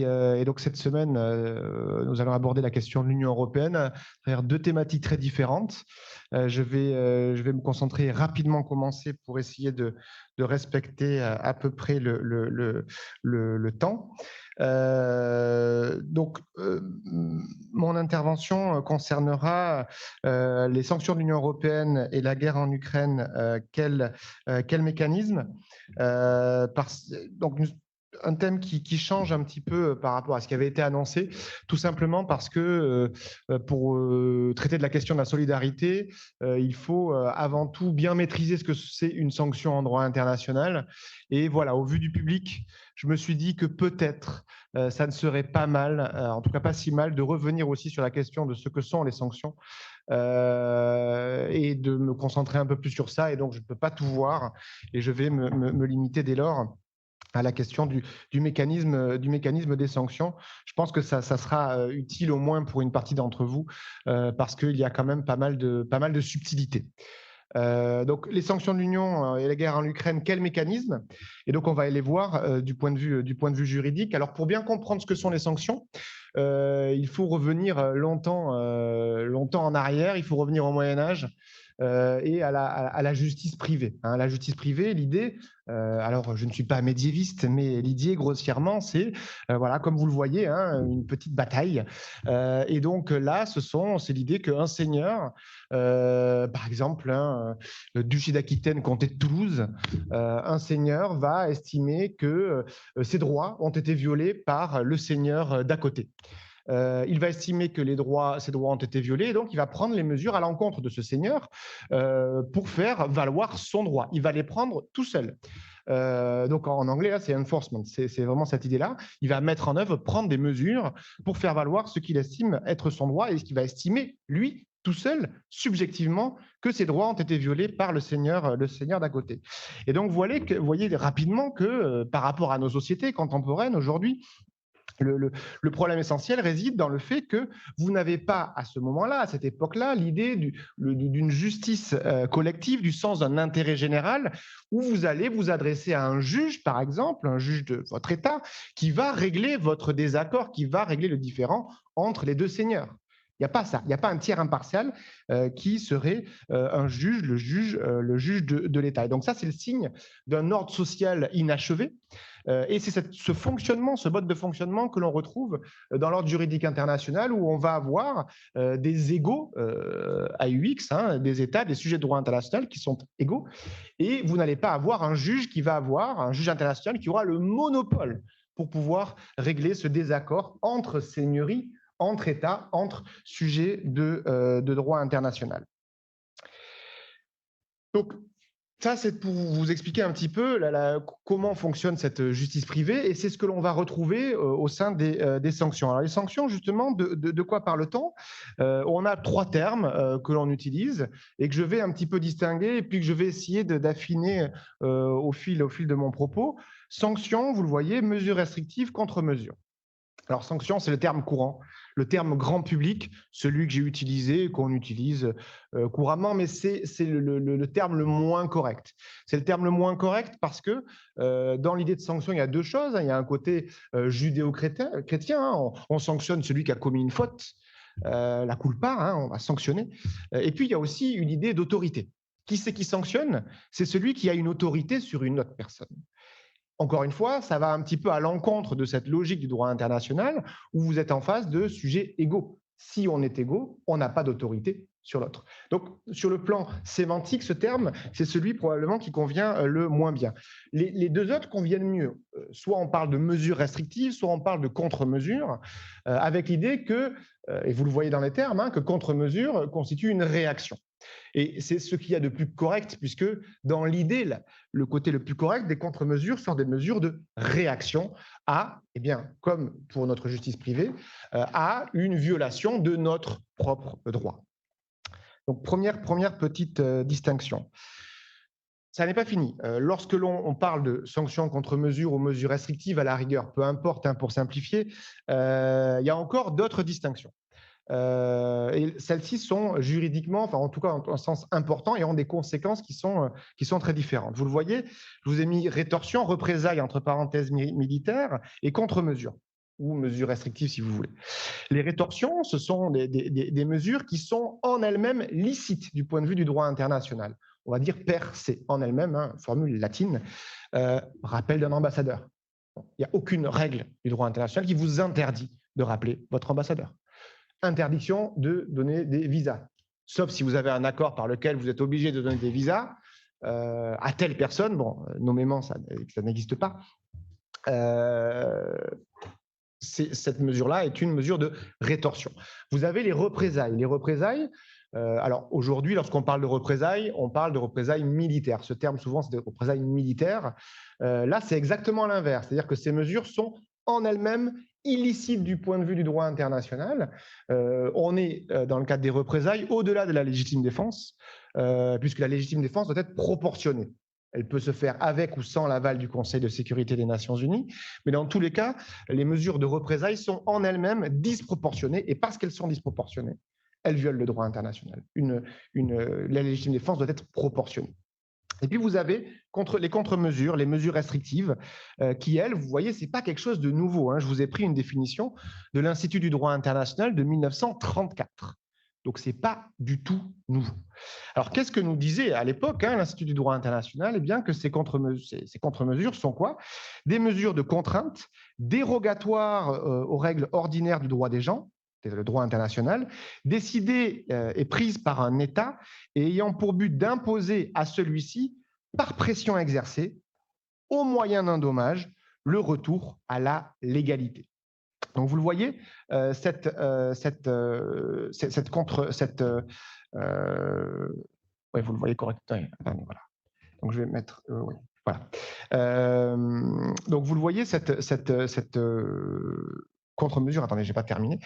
Et donc cette semaine, nous allons aborder la question de l'Union européenne à travers deux thématiques très différentes. Je vais me concentrer rapidement, commencer pour essayer de respecter à peu près le temps. Mon intervention concernera les sanctions de l'Union européenne et la guerre en Ukraine. Quel mécanisme donc, un thème qui change un petit peu par rapport à ce qui avait été annoncé, tout simplement parce que pour traiter de la question de la solidarité, il faut avant tout bien maîtriser ce que c'est une sanction en droit international. Et voilà, au vu du public, je me suis dit que peut-être ça ne serait pas mal, en tout cas pas si mal, de revenir aussi sur la question de ce que sont les sanctions et de me concentrer un peu plus sur ça. Et donc, je ne peux pas tout voir et je vais me limiter dès lors à la question du mécanisme des sanctions. Je pense que ça sera utile au moins pour une partie d'entre vous parce qu'il y a quand même pas mal de subtilités. Donc les sanctions de l'Union et la guerre en Ukraine, quel mécanisme? Et donc on va aller voir du point de vue juridique. Alors pour bien comprendre ce que sont les sanctions, il faut revenir longtemps en arrière, il faut revenir au Moyen Âge. Et à la justice privée. La justice privée, l'idée, alors je ne suis pas médiéviste, mais l'idée grossièrement, c'est, voilà, comme vous le voyez, une petite bataille. Et donc là, c'est l'idée qu'un seigneur, par exemple, le duché d'Aquitaine, comté de Toulouse, un seigneur va estimer que ses droits ont été violés par le seigneur d'à côté. Il va estimer que ses droits ont été violés, et donc il va prendre les mesures à l'encontre de ce seigneur pour faire valoir son droit. Il va les prendre tout seul. Donc en anglais, là, c'est enforcement, c'est vraiment cette idée-là. Il va mettre en œuvre, prendre des mesures pour faire valoir ce qu'il estime être son droit et ce qu'il va estimer, lui, tout seul, subjectivement, que ses droits ont été violés par le seigneur d'à côté. Et donc, vous voyez rapidement que par rapport à nos sociétés contemporaines aujourd'hui, le problème essentiel réside dans le fait que vous n'avez pas, à ce moment-là, à cette époque-là, l'idée d'une justice collective, du sens d'un intérêt général, où vous allez vous adresser à un juge, par exemple, un juge de votre État, qui va régler votre désaccord, qui va régler le différend entre les deux seigneurs. Il n'y a pas ça, il n'y a pas un tiers impartial qui serait un juge, le juge de l'État. Et donc ça, c'est le signe d'un ordre social inachevé. Et c'est ce fonctionnement, ce mode de fonctionnement que l'on retrouve dans l'ordre juridique international où on va avoir des égaux AUX, des États, des sujets de droit international qui sont égaux. Et vous n'allez pas avoir un juge international qui aura le monopole pour pouvoir régler ce désaccord entre seigneuries, entre États, entre sujets de droit international. Donc, ça, c'est pour vous expliquer un petit peu comment fonctionne cette justice privée, et c'est ce que l'on va retrouver au sein des sanctions. Alors, les sanctions, justement, de quoi parle-t-on? On a trois termes que l'on utilise et que je vais un petit peu distinguer et puis que je vais essayer d'affiner au fil de mon propos. Sanctions, vous le voyez, mesures restrictives, contre-mesures. Alors, sanction, c'est le terme courant, le terme grand public, celui que j'ai utilisé, qu'on utilise couramment, mais c'est le terme le moins correct. C'est le terme le moins correct parce que dans l'idée de sanction, il y a deux choses. Il y a un côté judéo-chrétien, on sanctionne celui qui a commis une faute, la culpa, on va sanctionner. Et puis, il y a aussi une idée d'autorité. Qui c'est qui sanctionne? C'est celui qui a une autorité sur une autre personne. Encore une fois, ça va un petit peu à l'encontre de cette logique du droit international où vous êtes en face de sujets égaux. Si on est égaux, on n'a pas d'autorité sur l'autre. Donc, sur le plan sémantique, ce terme, c'est celui probablement qui convient le moins bien. Les deux autres conviennent mieux. Soit on parle de mesures restrictives, soit on parle de contre-mesures, avec l'idée que, et vous le voyez dans les termes, que contre-mesure constitue une réaction. Et c'est ce qu'il y a de plus correct, puisque dans l'idée, le côté le plus correct des contre-mesures sont des mesures de réaction à, eh bien, comme pour notre justice privée, à une violation de notre propre droit. Donc, première petite distinction. Ça n'est pas fini. Lorsque l'on parle de sanctions contre-mesures ou mesures restrictives, à la rigueur, peu importe, pour simplifier, il y a encore d'autres distinctions. Et celles-ci sont juridiquement, enfin en tout cas en sens important, et ont des conséquences qui sont très différentes. Vous le voyez, je vous ai mis rétorsion, représailles entre parenthèses militaires et contre-mesure. ou mesures restrictives si vous voulez. Les rétorsions, ce sont des mesures qui sont en elles-mêmes licites du point de vue du droit international. On va dire per se, en elles-mêmes, hein, formule latine, rappel d'un ambassadeur. Il n'y a aucune règle du droit international qui vous interdit de rappeler votre ambassadeur. Interdiction de donner des visas, sauf si vous avez un accord par lequel vous êtes obligé de donner des visas à telle personne. Bon, nommément, ça n'existe pas. Cette mesure-là est une mesure de rétorsion. Vous avez les représailles. Les représailles, alors aujourd'hui, lorsqu'on parle de représailles, on parle de représailles militaires. Ce terme, souvent, c'est des représailles militaires. Là, c'est exactement l'inverse. C'est-à-dire que ces mesures sont en elles-mêmes illicites du point de vue du droit international. On est, dans le cadre des représailles, au-delà de la légitime défense, puisque la légitime défense doit être proportionnée. Elle peut se faire avec ou sans l'aval du Conseil de sécurité des Nations Unies, mais dans tous les cas, les mesures de représailles sont en elles-mêmes disproportionnées, et parce qu'elles sont disproportionnées, elles violent le droit international. La légitime défense doit être proportionnée. Et puis vous avez les contre-mesures, les mesures restrictives, qui, elles, vous voyez, ce n'est pas quelque chose de nouveau, hein. Je vous ai pris une définition de l'Institut du droit international de 1934. Donc, ce n'est pas du tout nouveau. Alors, qu'est-ce que nous disait à l'époque l'Institut du droit international? Eh bien, que ces contre-mesures sont quoi? Des mesures de contrainte dérogatoires aux règles ordinaires du droit des gens, le droit international, décidées et prises par un État et ayant pour but d'imposer à celui-ci, par pression exercée, au moyen d'un dommage, le retour à la légalité. Donc, vous le voyez, vous le voyez correctement. Voilà. Donc, je vais mettre. Oui, voilà. Donc, vous le voyez, cette contre-mesure. Attendez, je n'ai pas terminé.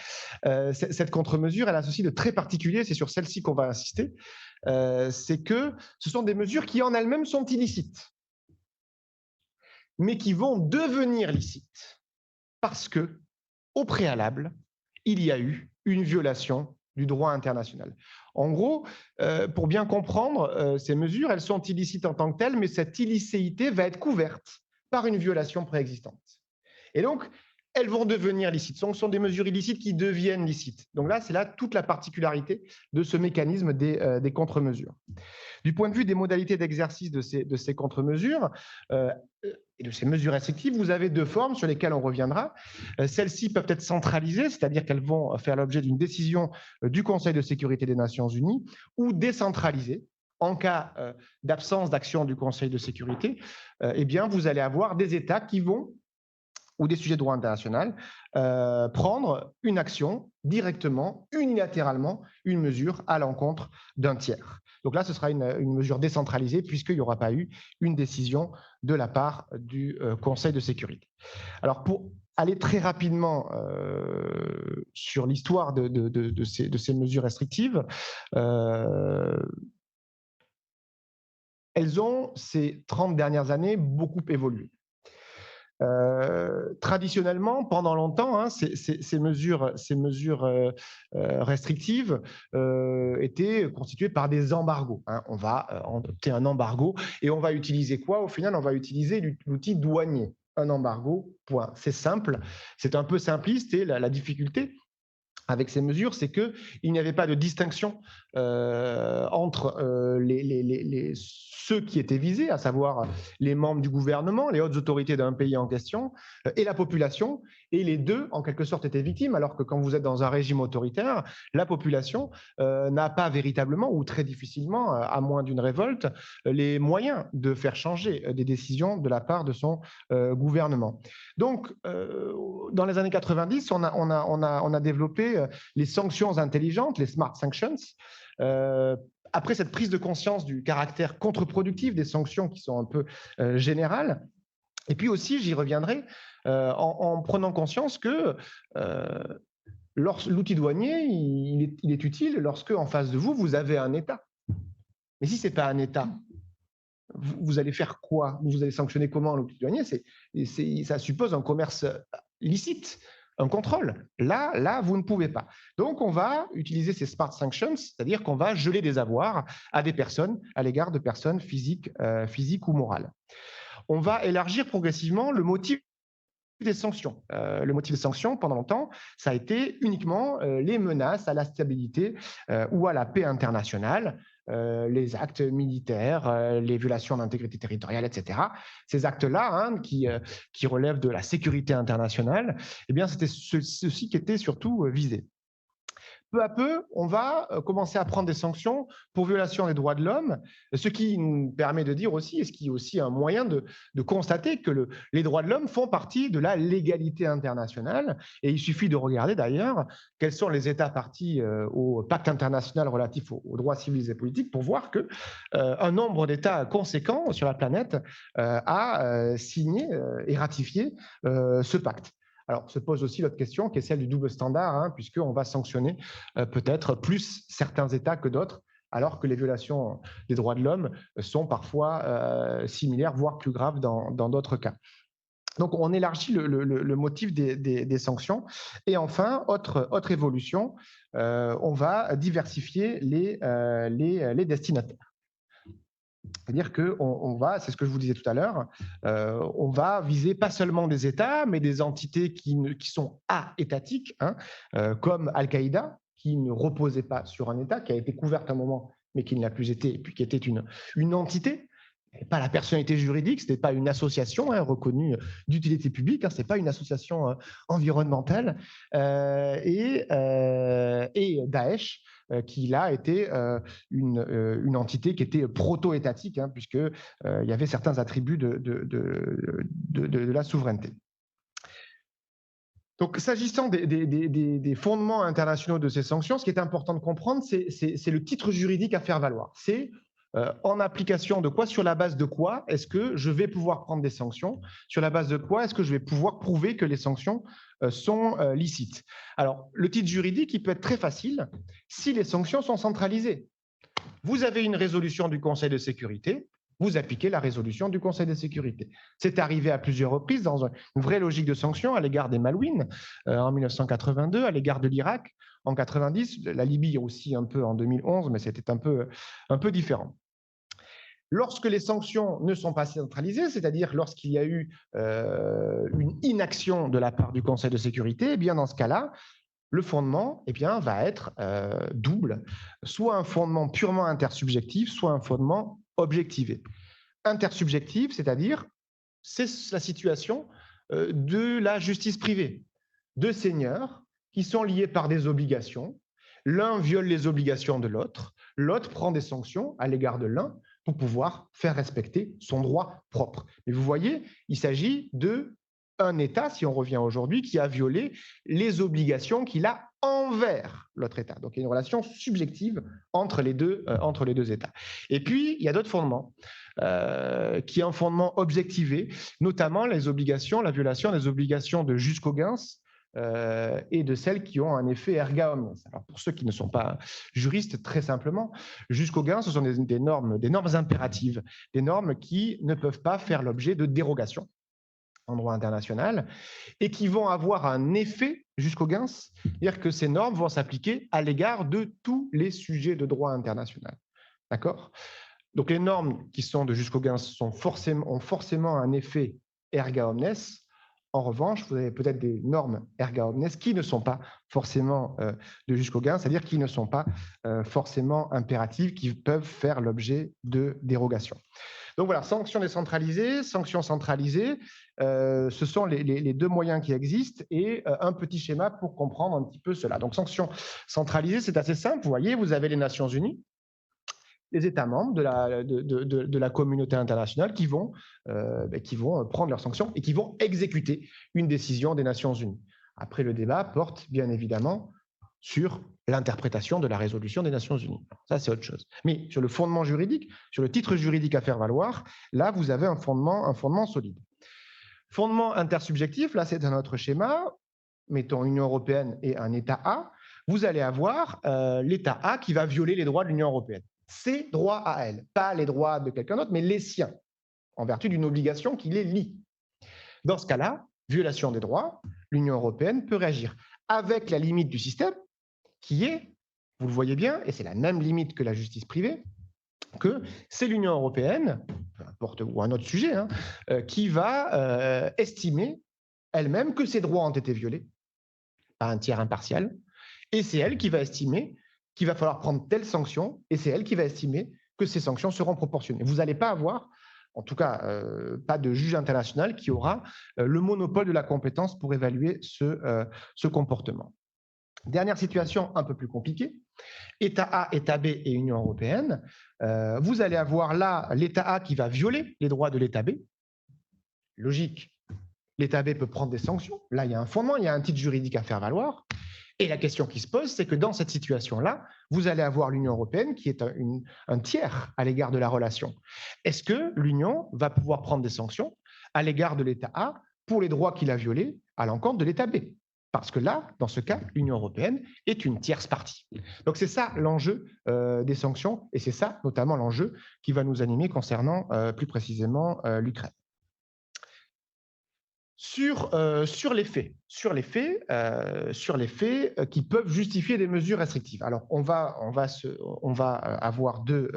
Cette contre-mesure, elle a ceci de très particulier. C'est sur celle-ci qu'on va insister. C'est que ce sont des mesures qui en elles-mêmes sont illicites, mais qui vont devenir licites parce que, au préalable, il y a eu une violation du droit international. En gros, pour bien comprendre ces mesures, elles sont illicites en tant que telles, mais cette illicéité va être couverte par une violation préexistante. Et donc, elles vont devenir licites. Ce sont des mesures illicites qui deviennent licites. Donc là, c'est là toute la particularité de ce mécanisme des contre-mesures. Du point de vue des modalités d'exercice de ces contre-mesures et de ces mesures restrictives, vous avez deux formes sur lesquelles on reviendra. Celles-ci peuvent être centralisées, c'est-à-dire qu'elles vont faire l'objet d'une décision du Conseil de sécurité des Nations Unies, ou décentralisées. En cas d'absence d'action du Conseil de sécurité, eh bien, vous allez avoir des États qui vont, ou des sujets de droit international, prendre une action directement, unilatéralement, une mesure à l'encontre d'un tiers. Donc là, ce sera une mesure décentralisée puisqu'il n'y aura pas eu une décision de la part du Conseil de sécurité. Alors, pour aller très rapidement sur l'histoire de ces mesures restrictives, elles ont, ces 30 dernières années, beaucoup évolué. Traditionnellement, pendant longtemps, ces mesures restrictives étaient constituées par des embargos. On va adopter un embargo et on va utiliser quoi? Au final, on va utiliser l'outil douanier. Un embargo, point. C'est simple, c'est un peu simpliste et la difficulté avec ces mesures, c'est qu'il n'y avait pas de distinction entre ceux qui étaient visés, à savoir les membres du gouvernement, les hautes autorités d'un pays en question, et la population, et les deux, en quelque sorte, étaient victimes, alors que quand vous êtes dans un régime autoritaire, la population n'a pas véritablement, ou très difficilement, à moins d'une révolte, les moyens de faire changer des décisions de la part de son gouvernement. Donc, dans les années 90, on a développé les sanctions intelligentes, les smart sanctions, après cette prise de conscience du caractère contre-productif des sanctions qui sont un peu générales. Et puis aussi, j'y reviendrai, en prenant conscience que l'outil douanier, il est utile lorsque, en face de vous, vous avez un État. Mais si ce n'est pas un État, vous allez faire quoi? Vous allez sanctionner comment l'outil douanier? Ça suppose un commerce licite, un contrôle. Là, vous ne pouvez pas. Donc, on va utiliser ces smart sanctions, c'est-à-dire qu'on va geler des avoirs à des personnes, à l'égard de personnes physiques ou morales. On va élargir progressivement le motif des sanctions. Le motif des sanctions, pendant longtemps, ça a été uniquement les menaces à la stabilité ou à la paix internationale, les actes militaires, les violations d'intégrité territoriale, etc. Ces actes-là, hein, qui relèvent de la sécurité internationale, eh bien, c'était ceci qui était surtout visé. Peu à peu, on va commencer à prendre des sanctions pour violation des droits de l'homme, ce qui nous permet de dire aussi, et ce qui est aussi un moyen de constater que les droits de l'homme font partie de la légalité internationale. Et il suffit de regarder d'ailleurs quels sont les États partis au pacte international relatif aux droits civils et politiques pour voir qu'un nombre d'États conséquents sur la planète a signé et ratifié ce pacte. Alors, se pose aussi l'autre question, qui est celle du double standard, hein, puisqu'on va sanctionner peut-être plus certains États que d'autres, alors que les violations des droits de l'homme sont parfois similaires, voire plus graves dans d'autres cas. Donc, on élargit le motif des sanctions. Et enfin, autre évolution, on va diversifier les destinataires. C'est-à-dire qu'on va, c'est ce que je vous disais tout à l'heure, on va viser pas seulement des États, mais des entités qui sont étatiques, hein, comme Al-Qaïda, qui ne reposait pas sur un État, qui a été couverte à un moment, mais qui ne l'a plus été, et puis qui était une entité, pas la personnalité juridique, ce n'était pas une association hein, reconnue d'utilité publique, hein, ce n'est pas une association environnementale, et Daesh, qui là était une entité qui était proto-étatique, hein, puisqu'il y avait certains attributs de la souveraineté. Donc, s'agissant des fondements internationaux de ces sanctions, ce qui est important de comprendre, c'est le titre juridique à faire valoir. C'est en application de quoi, sur la base de quoi est-ce que je vais pouvoir prendre des sanctions, sur la base de quoi est-ce que je vais pouvoir prouver que les sanctions sont licites. Alors, le titre juridique, il peut être très facile si les sanctions sont centralisées. Vous avez une résolution du Conseil de sécurité, vous appliquez la résolution du Conseil de sécurité. C'est arrivé à plusieurs reprises dans une vraie logique de sanctions à l'égard des Malouines en 1982, à l'égard de l'Irak en 90, la Libye aussi un peu en 2011, mais c'était un peu différent. Lorsque les sanctions ne sont pas centralisées, c'est-à-dire lorsqu'il y a eu une inaction de la part du Conseil de sécurité, eh bien dans ce cas-là, le fondement va être double, soit un fondement purement intersubjectif, soit un fondement objectivé. Intersubjectif, c'est-à-dire c'est la situation de la justice privée, deux seigneurs qui sont liés par des obligations, l'un viole les obligations de l'autre, l'autre prend des sanctions à l'égard de l'un pour pouvoir faire respecter son droit propre. Mais vous voyez, il s'agit d'un État, si on revient aujourd'hui, qui a violé les obligations qu'il a envers l'autre État. Donc, il y a une relation subjective entre les deux États. Et puis, il y a d'autres fondements, qui est un fondement objectivé, notamment les obligations, la violation des obligations de jus cogens et de celles qui ont un effet erga omnes. Alors, pour ceux qui ne sont pas juristes, très simplement, jus cogens, ce sont des normes impératives, des normes qui ne peuvent pas faire l'objet de dérogations en droit international et qui vont avoir un effet jus cogens, c'est-à-dire que ces normes vont s'appliquer à l'égard de tous les sujets de droit international. D'accord ? Donc, les normes qui sont de jus cogens ont forcément un effet erga omnes. En revanche, vous avez peut-être des normes erga omnes qui ne sont pas forcément de jus cogens, c'est-à-dire qui ne sont pas forcément impératives, qui peuvent faire l'objet de dérogations. Donc voilà, sanctions décentralisées, sanctions centralisées, ce sont les deux moyens qui existent et un petit schéma pour comprendre un petit peu cela. Donc sanctions centralisées, c'est assez simple. Vous voyez, vous avez les Nations Unies, les États membres de la communauté internationale qui vont prendre leurs sanctions et qui vont exécuter une décision des Nations Unies. Après, le débat porte bien évidemment sur l'interprétation de la résolution des Nations Unies. Ça, c'est autre chose. Mais sur le fondement juridique, sur le titre juridique à faire valoir, là, vous avez un fondement solide. Fondement intersubjectif, là, c'est un autre schéma. Mettons Union européenne et un État A. Vous allez avoir l'État A qui va violer les droits de l'Union européenne. Ses droits à elle, pas les droits de quelqu'un d'autre, mais les siens, en vertu d'une obligation qui les lie. Dans ce cas-là, violation des droits, l'Union européenne peut réagir avec la limite du système, qui est, vous le voyez bien, et c'est la même limite que la justice privée, que c'est l'Union européenne, peu importe, ou un autre sujet, qui va estimer elle-même que ses droits ont été violés par un tiers impartial, et c'est elle qui va estimer qu'il va falloir prendre telle sanction, et c'est elle qui va estimer que ces sanctions seront proportionnées. Vous n'allez pas avoir, en tout cas, pas de juge international qui aura le monopole de la compétence pour évaluer ce comportement. Dernière situation un peu plus compliquée, État A, État B et Union européenne. Vous allez avoir là l'État A qui va violer les droits de l'État B. Logique, l'État B peut prendre des sanctions. Là, il y a un fondement, il y a un titre juridique à faire valoir. Et la question qui se pose, c'est que dans cette situation-là, vous allez avoir l'Union européenne qui est un tiers à l'égard de la relation. Est-ce que l'Union va pouvoir prendre des sanctions à l'égard de l'État A pour les droits qu'il a violés à l'encontre de l'État B? Parce que là, dans ce cas, l'Union européenne est une tierce partie. Donc c'est ça l'enjeu des sanctions, et c'est ça notamment l'enjeu qui va nous animer concernant plus précisément l'Ukraine. Sur les faits qui peuvent justifier des mesures restrictives. Alors, on va avoir deux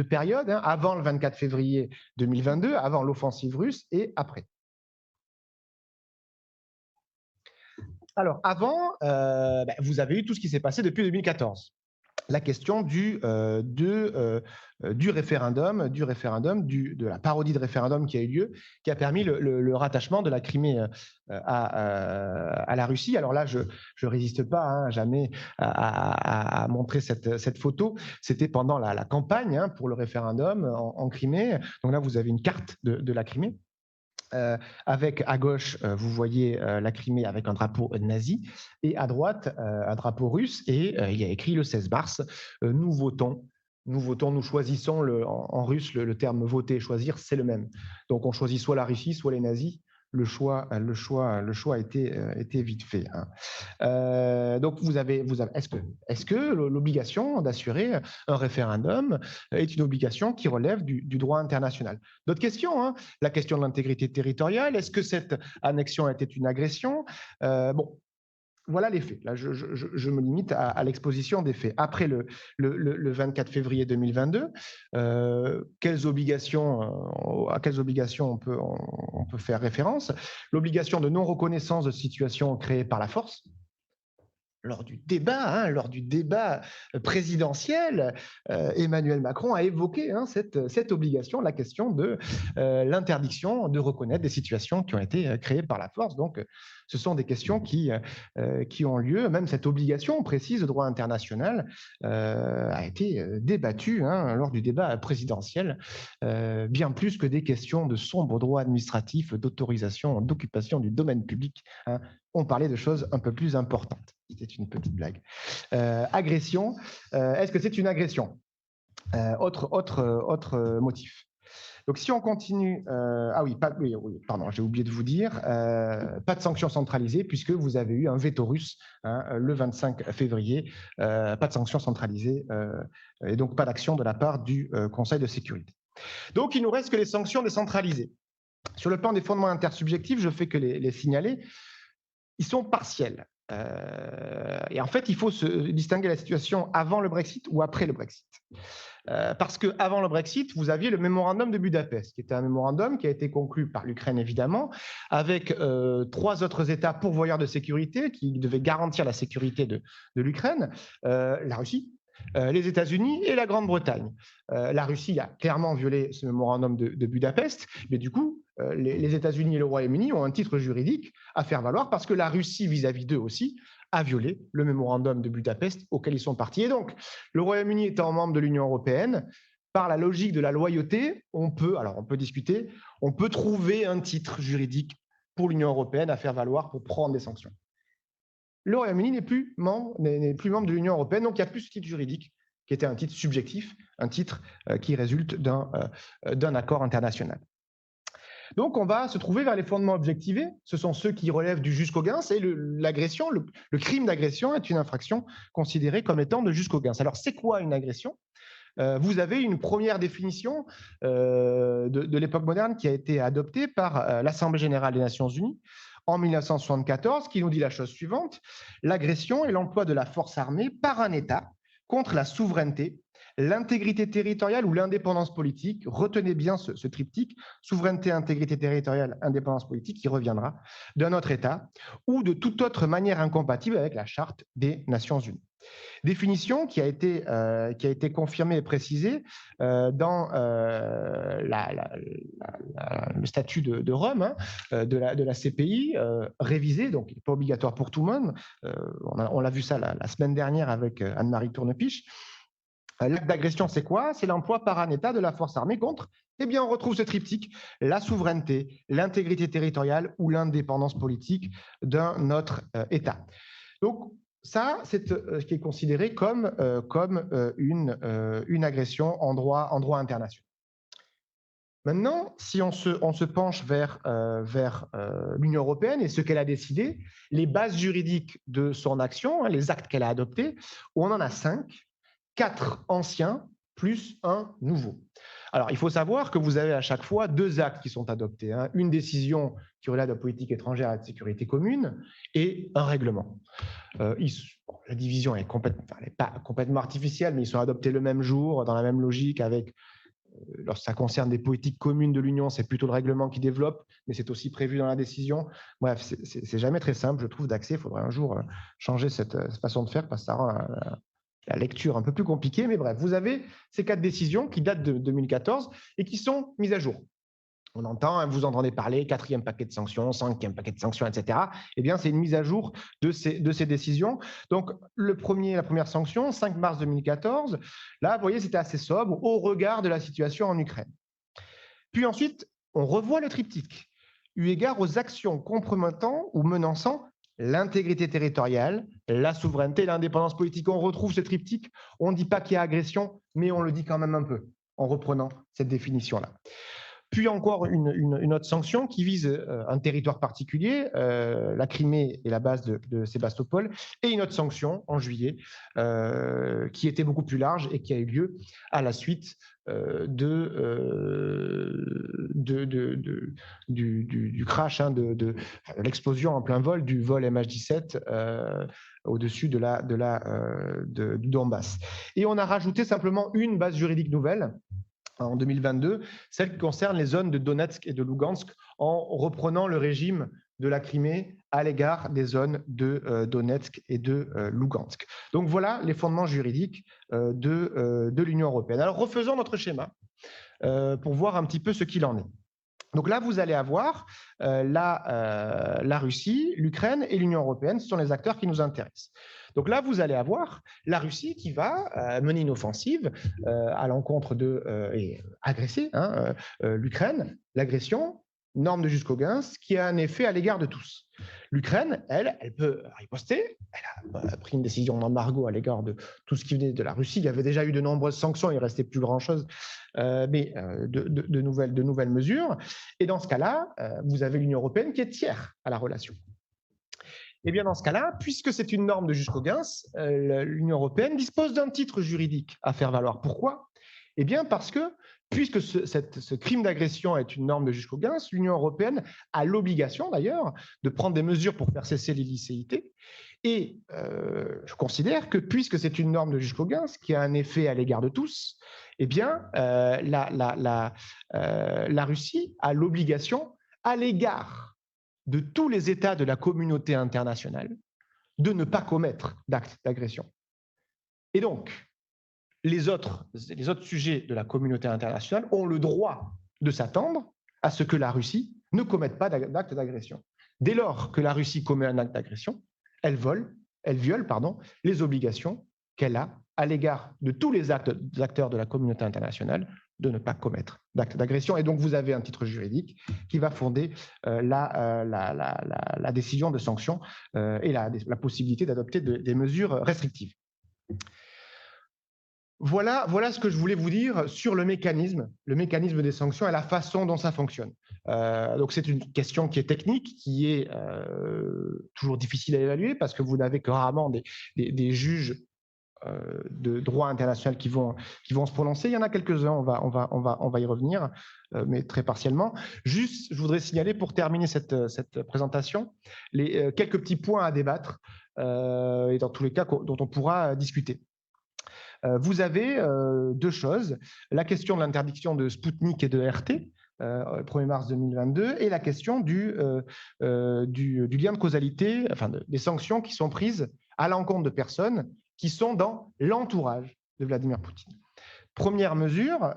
périodes, hein, avant le 24 février 2022, avant l'offensive russe, et après. Alors, avant, vous avez eu tout ce qui s'est passé depuis 2014. La question du référendum, de la parodie de référendum qui a eu lieu, qui a permis le rattachement de la Crimée à la Russie. Alors là, je ne résiste pas, hein, jamais à montrer cette photo. C'était pendant la campagne, hein, pour le référendum en Crimée. Donc là, vous avez une carte de la Crimée. Avec à gauche, vous voyez la Crimée avec un drapeau nazi, et à droite, un drapeau russe, et il y a écrit le 16 mars, nous votons, nous choisissons, en russe, le terme voter, choisir, c'est le même. Donc on choisit soit la Russie, soit les nazis. Le choix a été vite fait, hein. Donc est-ce que l'obligation d'assurer un référendum est une obligation qui relève du droit international? D'autres questions, hein, la question de l'intégrité territoriale, est-ce que cette annexion était une agression? Bon, voilà les faits. Là, je me limite à l'exposition des faits. Après le 24 février 2022, à quelles obligations on peut faire référence? L'obligation de non-reconnaissance de situation créée par la force. Lors du débat présidentiel, Emmanuel Macron a évoqué, hein, cette obligation, la question de l'interdiction de reconnaître des situations qui ont été créées par la force. Donc, ce sont des questions qui ont lieu. Même cette obligation précise de droit international a été débattue, hein, lors du débat présidentiel, bien plus que des questions de sombre droit administratif, d'autorisation, d'occupation du domaine public, hein. On parlait de choses un peu plus importantes. C'était une petite blague. Agression, est-ce que c'est une agression? Autre motif. Donc si on continue, pardon, j'ai oublié de vous dire, pas de sanctions centralisées puisque vous avez eu un veto russe, hein, le 25 février, pas de sanctions centralisées et donc pas d'action de la part du Conseil de sécurité. Donc il nous reste que les sanctions décentralisées. Sur le plan des fondements intersubjectifs, je fais que les signaler. Ils sont partiels. Et en fait, il faut se distinguer la situation avant le Brexit ou après le Brexit. Parce qu'avant le Brexit, vous aviez le mémorandum de Budapest, qui était un mémorandum qui a été conclu par l'Ukraine, évidemment, avec 3 autres États pourvoyeurs de sécurité qui devaient garantir la sécurité de l'Ukraine, la Russie, les États-Unis et la Grande-Bretagne. La Russie a clairement violé ce mémorandum de Budapest, mais du coup, les États-Unis et le Royaume-Uni ont un titre juridique à faire valoir parce que la Russie, vis-à-vis d'eux aussi, a violé le mémorandum de Budapest auquel ils sont partis. Et donc, le Royaume-Uni étant membre de l'Union européenne, par la logique de la loyauté, on peut discuter, on peut trouver un titre juridique pour l'Union européenne à faire valoir pour prendre des sanctions. Le Royaume-Uni n'est plus membre de l'Union européenne, donc il n'y a plus ce titre juridique qui était un titre subjectif, un titre qui résulte d'un accord international. Donc, on va se trouver vers les fondements objectivés. Ce sont ceux qui relèvent du jus cogens, et l'agression, le crime d'agression est une infraction considérée comme étant de jus cogens. Alors, c'est quoi une agression? Vous avez une première définition de l'époque moderne qui a été adoptée par l'Assemblée générale des Nations unies en 1974, qui nous dit la chose suivante: l'agression est l'emploi de la force armée par un État contre la souveraineté, l'intégrité territoriale ou l'indépendance politique. Retenez bien ce triptyque, souveraineté, intégrité territoriale, indépendance politique, qui reviendra d'un autre État ou de toute autre manière incompatible avec la Charte des Nations Unies. Définition qui a été confirmée et précisée dans le statut de Rome, hein, de la CPI, révisé, donc il n'est pas obligatoire pour tout le monde. On l'a vu ça la semaine dernière avec Anne-Marie Tournepiche. L'acte d'agression, c'est quoi? C'est l'emploi par un État de la force armée contre, eh bien, on retrouve ce triptyque, la souveraineté, l'intégrité territoriale ou l'indépendance politique d'un autre État. Donc, ça, c'est ce qui est considéré comme une agression en droit international. Maintenant, si on se penche vers l'Union européenne et ce qu'elle a décidé, les bases juridiques de son action, hein, les actes qu'elle a adoptés, on en a 5, 4 anciens plus un nouveau. Alors, il faut savoir que vous avez à chaque fois 2 actes qui sont adoptés, hein, une décision qui relève de la politique étrangère et de sécurité commune et un règlement. La division est pas complètement artificielle, mais ils sont adoptés le même jour, dans la même logique, avec, lorsque ça concerne des politiques communes de l'Union, c'est plutôt le règlement qui développe, mais c'est aussi prévu dans la décision. Bref, c'est jamais très simple, je trouve, d'accès. Il faudrait un jour changer cette façon de faire, parce que ça rend la lecture un peu plus compliquée, mais bref, vous avez ces 4 décisions qui datent de 2014 et qui sont mises à jour. On entend, vous entendez parler, 4e paquet de sanctions, 5e paquet de sanctions, etc. Eh bien, c'est une mise à jour de ces décisions. Donc, la première sanction, 5 mars 2014, là, vous voyez, c'était assez sobre au regard de la situation en Ukraine. Puis ensuite, on revoit le triptyque, eu égard aux actions compromettant ou menaçant l'intégrité territoriale, la souveraineté, l'indépendance politique. On retrouve ce triptyque, on ne dit pas qu'il y a agression, mais on le dit quand même un peu, en reprenant cette définition-là. Puis encore une autre sanction qui vise un territoire particulier, la Crimée et la base de Sébastopol, et une autre sanction en juillet qui était beaucoup plus large et qui a eu lieu à la suite du crash, hein, de l'explosion en plein vol du vol MH17 au-dessus du Donbass. Et on a rajouté simplement une base juridique nouvelle en 2022, celle qui concerne les zones de Donetsk et de Lugansk, en reprenant le régime de la Crimée à l'égard des zones de Donetsk et de Lugansk. Donc voilà les fondements juridiques de l'Union européenne. Alors refaisons notre schéma pour voir un petit peu ce qu'il en est. Donc là, vous allez avoir la Russie, l'Ukraine et l'Union européenne, ce sont les acteurs qui nous intéressent. Donc là, vous allez avoir la Russie qui va mener une offensive à l'encontre et agresser l'Ukraine, l'agression, norme de Jusqu'au-Quinze, qui a un effet à l'égard de tous. L'Ukraine, elle peut riposter, elle a pris une décision d'embargo à l'égard de tout ce qui venait de la Russie. Il y avait déjà eu de nombreuses sanctions, il ne restait plus grand-chose, mais de nouvelles mesures. Et dans ce cas-là, vous avez l'Union européenne qui est tiers à la relation. Et bien dans ce cas-là, puisque c'est une norme de Jusqu'au-Quinze, l'Union européenne dispose d'un titre juridique à faire valoir. Pourquoi? Eh bien parce que, puisque ce crime d'agression est une norme de Jusqu'au-Quinze, l'Union européenne a l'obligation d'ailleurs de prendre des mesures pour faire cesser l'illicéité. Et je considère que puisque c'est une norme de Jusqu'au-Quinze qui a un effet à l'égard de tous, eh bien la Russie a l'obligation à l'égard de tous les États de la communauté internationale de ne pas commettre d'actes d'agression. Et donc, les autres sujets de la communauté internationale ont le droit de s'attendre à ce que la Russie ne commette pas d'acte d'agression. Dès lors que la Russie commet un acte d'agression, elle viole les obligations qu'elle a à l'égard de tous les acteurs de la communauté internationale de ne pas commettre d'acte d'agression. Et donc, vous avez un titre juridique qui va fonder la décision de sanction et la possibilité d'adopter des mesures restrictives. Voilà ce que je voulais vous dire sur le mécanisme des sanctions et la façon dont ça fonctionne. Donc, c'est une question qui est technique, qui est toujours difficile à évaluer parce que vous n'avez que rarement des juges de droit international qui vont se prononcer. Il y en a quelques-uns, on va y revenir, mais très partiellement. Juste, je voudrais signaler pour terminer cette présentation quelques petits points à débattre et dans tous les cas dont on pourra discuter. Vous avez deux choses, la question de l'interdiction de Sputnik et de RT, 1er mars 2022, et la question du lien de causalité, enfin des sanctions qui sont prises à l'encontre de personnes qui sont dans l'entourage de Vladimir Poutine. Première mesure,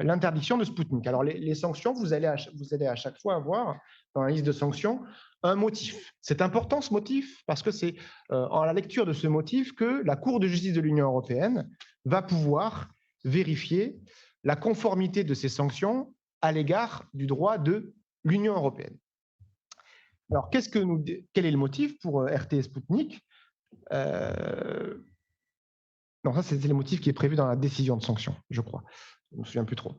l'interdiction de Sputnik. Alors les sanctions, vous allez à chaque fois avoir dans la liste de sanctions un motif. C'est important ce motif parce que c'est en la lecture de ce motif que la Cour de justice de l'Union européenne va pouvoir vérifier la conformité de ces sanctions à l'égard du droit de l'Union européenne. Alors quel est le motif pour RT et Sputnik? Non, ça, c'est le motif qui est prévu dans la décision de sanction, je crois. Je ne me souviens plus trop.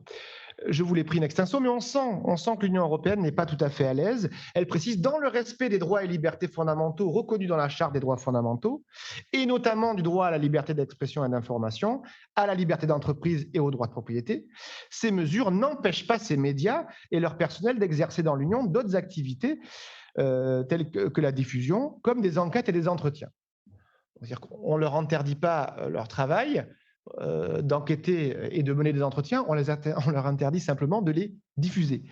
Je vous l'ai pris in extenso, mais on sent que l'Union européenne n'est pas tout à fait à l'aise. Elle précise, dans le respect des droits et libertés fondamentaux reconnus dans la Charte des droits fondamentaux, et notamment du droit à la liberté d'expression et d'information, à la liberté d'entreprise et au droit de propriété, ces mesures n'empêchent pas ces médias et leur personnel d'exercer dans l'Union d'autres activités telles que la diffusion, comme des enquêtes et des entretiens. C'est-à-dire qu'on ne leur interdit pas leur travail d'enquêter et de mener des entretiens, on leur interdit simplement de les diffuser.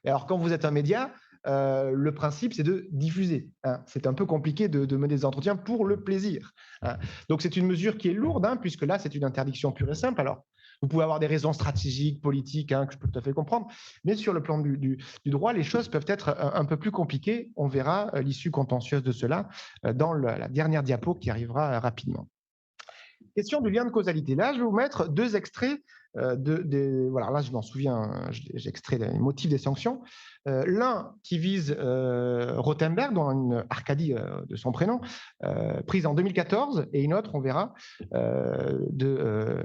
Alors quand vous êtes un média, le principe c'est de diffuser. Hein. C'est un peu compliqué de mener des entretiens pour le plaisir. Hein. Donc c'est une mesure qui est lourde, hein, puisque là c'est une interdiction pure et simple. Alors vous pouvez avoir des raisons stratégiques, politiques, hein, que je peux tout à fait comprendre, mais sur le plan du droit, les choses peuvent être un peu plus compliquées. On verra l'issue contentieuse de cela dans la dernière diapo qui arrivera rapidement. Question du lien de causalité. Là, je vais vous mettre deux extraits. Voilà, là, je m'en souviens, j'ai extrait les motifs des sanctions. L'un qui vise Rothenberg, dont une Arkady de son prénom, prise en 2014, et une autre, on verra, de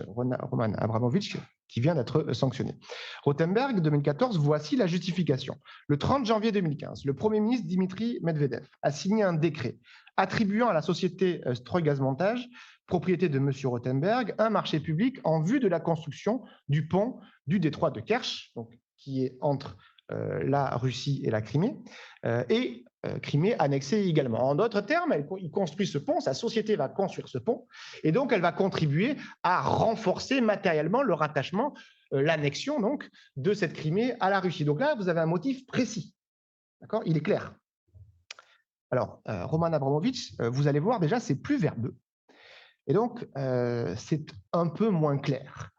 Roman Abramovich, qui vient d'être sanctionné. Rothenberg, 2014, voici la justification. Le 30 janvier 2015, le Premier ministre Dimitri Medvedev a signé un décret attribuant à la société Stroi-Gaz-Montage, propriété de M. Rothenberg, un marché public en vue de la construction du pont du détroit de Kerch, donc, qui est entre la Russie et la Crimée, et Crimée annexée également. En d'autres termes, il construit ce pont, sa société va construire ce pont, et donc elle va contribuer à renforcer matériellement le rattachement, l'annexion donc de cette Crimée à la Russie. Donc là, vous avez un motif précis, d'accord? Il est clair. Alors, Roman Abramovich, vous allez voir déjà, c'est plus verbeux. Et donc, c'est un peu moins clair.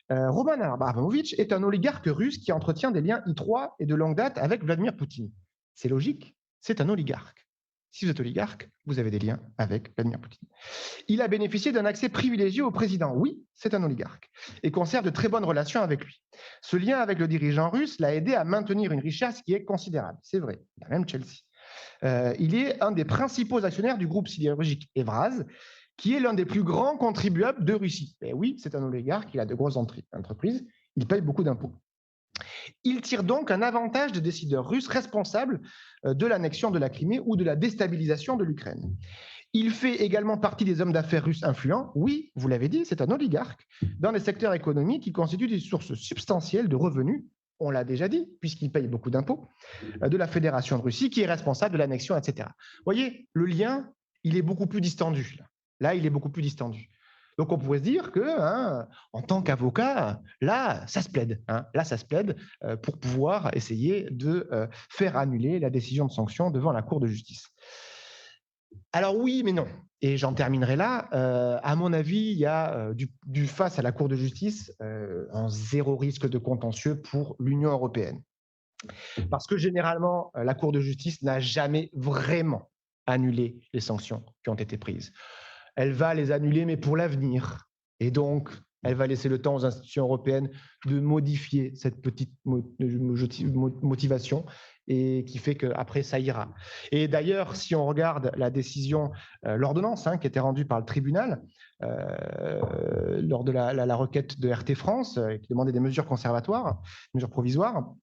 Roman Abramovich est un oligarque russe qui entretient des liens étroits et de longue date avec Vladimir Poutine. C'est logique, c'est un oligarque. Si vous êtes oligarque, vous avez des liens avec Vladimir Poutine. Il a bénéficié d'un accès privilégié au président. Oui, c'est un oligarque et conserve de très bonnes relations avec lui. Ce lien avec le dirigeant russe l'a aidé à maintenir une richesse qui est considérable. C'est vrai, il a même Chelsea. Il est un des principaux actionnaires du groupe sidérurgique Evraz, qui est l'un des plus grands contribuables de Russie. Et oui, c'est un oligarque, il a de grosses entreprises, il paye beaucoup d'impôts. Il tire donc un avantage des décideurs russes responsables de l'annexion de la Crimée ou de la déstabilisation de l'Ukraine. Il fait également partie des hommes d'affaires russes influents. Oui, vous l'avez dit, c'est un oligarque dans les secteurs économiques qui constituent des sources substantielles de revenus, on l'a déjà dit, puisqu'il paye beaucoup d'impôts, de la Fédération de Russie, qui est responsable de l'annexion, etc. Vous voyez, le lien, il est beaucoup plus distendu. Là, il est beaucoup plus distendu. Donc, on pourrait se dire que, hein, en tant qu'avocat, là, ça se plaide. Hein, là, ça se plaide pour pouvoir essayer de faire annuler la décision de sanction devant la Cour de justice. Alors oui, mais non. Et j'en terminerai là. À mon avis, il y a face à la Cour de justice un zéro risque de contentieux pour l'Union européenne. Parce que généralement, la Cour de justice n'a jamais vraiment annulé les sanctions qui ont été prises. Elle va les annuler, mais pour l'avenir. Et donc, elle va laisser le temps aux institutions européennes de modifier cette petite motivation et qui fait qu'après, ça ira. Et d'ailleurs, si on regarde la décision, l'ordonnance qui était rendue par le tribunal lors de la requête de RT France, qui demandait des mesures conservatoires, mesures provisoires,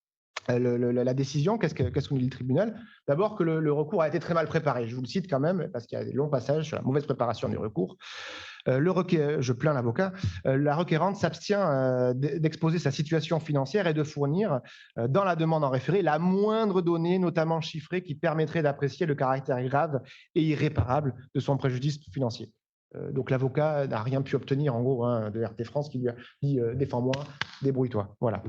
la décision, qu'est-ce qu'on dit le tribunal? D'abord que le recours a été très mal préparé. Je vous le cite quand même, parce qu'il y a des longs passages sur la mauvaise préparation du recours. Je plains l'avocat. La requérante s'abstient d'exposer sa situation financière et de fournir, dans la demande en référé, la moindre donnée, notamment chiffrée, qui permettrait d'apprécier le caractère grave et irréparable de son préjudice financier. Donc l'avocat n'a rien pu obtenir en gros hein, de RT France qui lui a dit défends-moi, débrouille-toi. Voilà.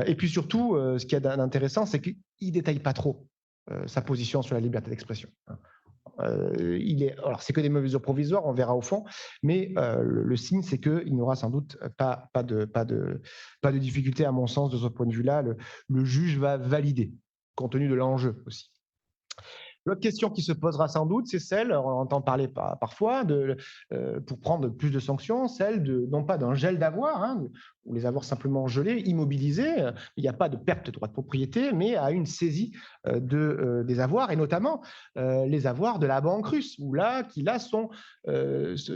Et puis surtout, ce qui est d'intéressant, c'est qu'il ne détaille pas trop sa position sur la liberté d'expression. Alors c'est que des mesures provisoires, on verra au fond, mais le signe c'est qu'il n'y aura sans doute pas de difficulté à mon sens de ce point de vue-là. Le juge va valider, compte tenu de l'enjeu aussi. L'autre question qui se posera sans doute, c'est celle, on entend parler parfois, pour prendre plus de sanctions, celle non pas d'un gel d'avoirs, hein, ou les avoirs simplement gelés, immobilisés, il n'y a pas de perte de droit de propriété, mais à une saisie des avoirs, et notamment les avoirs de la banque russe, qui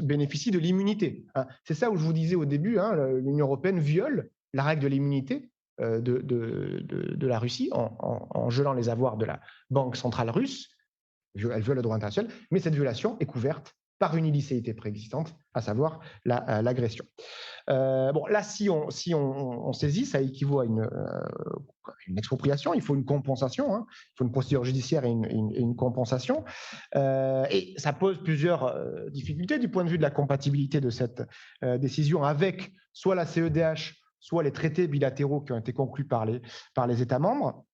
bénéficient de l'immunité. Hein. C'est ça où je vous disais au début, hein, l'Union européenne viole la règle de l'immunité de la Russie en gelant les avoirs de la Banque centrale russe. Elle viole le droit international, mais cette violation est couverte par une illicéité préexistante, à savoir l'agression. Bon, là, si on saisit, ça équivaut à une expropriation, il faut une compensation, hein, il faut une procédure judiciaire et une compensation. Et ça pose plusieurs difficultés du point de vue de la compatibilité de cette décision avec soit la CEDH, soit les traités bilatéraux qui ont été conclus par les États membres.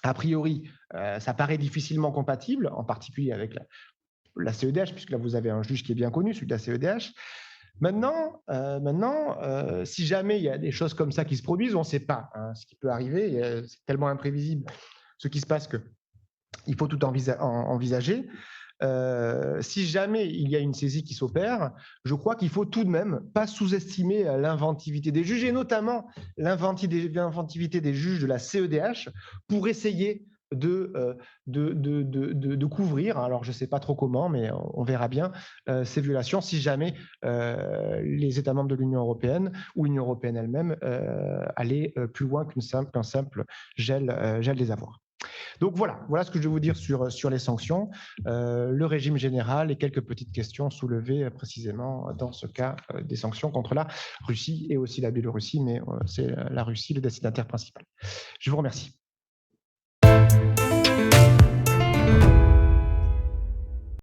A priori, ça paraît difficilement compatible, en particulier avec la CEDH, puisque là, vous avez un juge qui est bien connu, celui de la CEDH. Maintenant, si jamais il y a des choses comme ça qui se produisent, on ne sait pas hein, ce qui peut arriver. C'est tellement imprévisible ce qui se passe qu'il faut tout envisager. Si jamais il y a une saisie qui s'opère, je crois qu'il faut tout de même pas sous-estimer l'inventivité des juges, et notamment l'inventivité des juges de la CEDH pour essayer de couvrir, alors je ne sais pas trop comment, mais on verra bien, ces violations si jamais les États membres de l'Union européenne ou l'Union européenne elle-même allaient plus loin qu'un simple gel des avoirs. Donc voilà ce que je vais vous dire sur les sanctions, le régime général et quelques petites questions soulevées précisément dans ce cas des sanctions contre la Russie et aussi la Biélorussie, mais c'est la Russie le destinataire principal. Je vous remercie.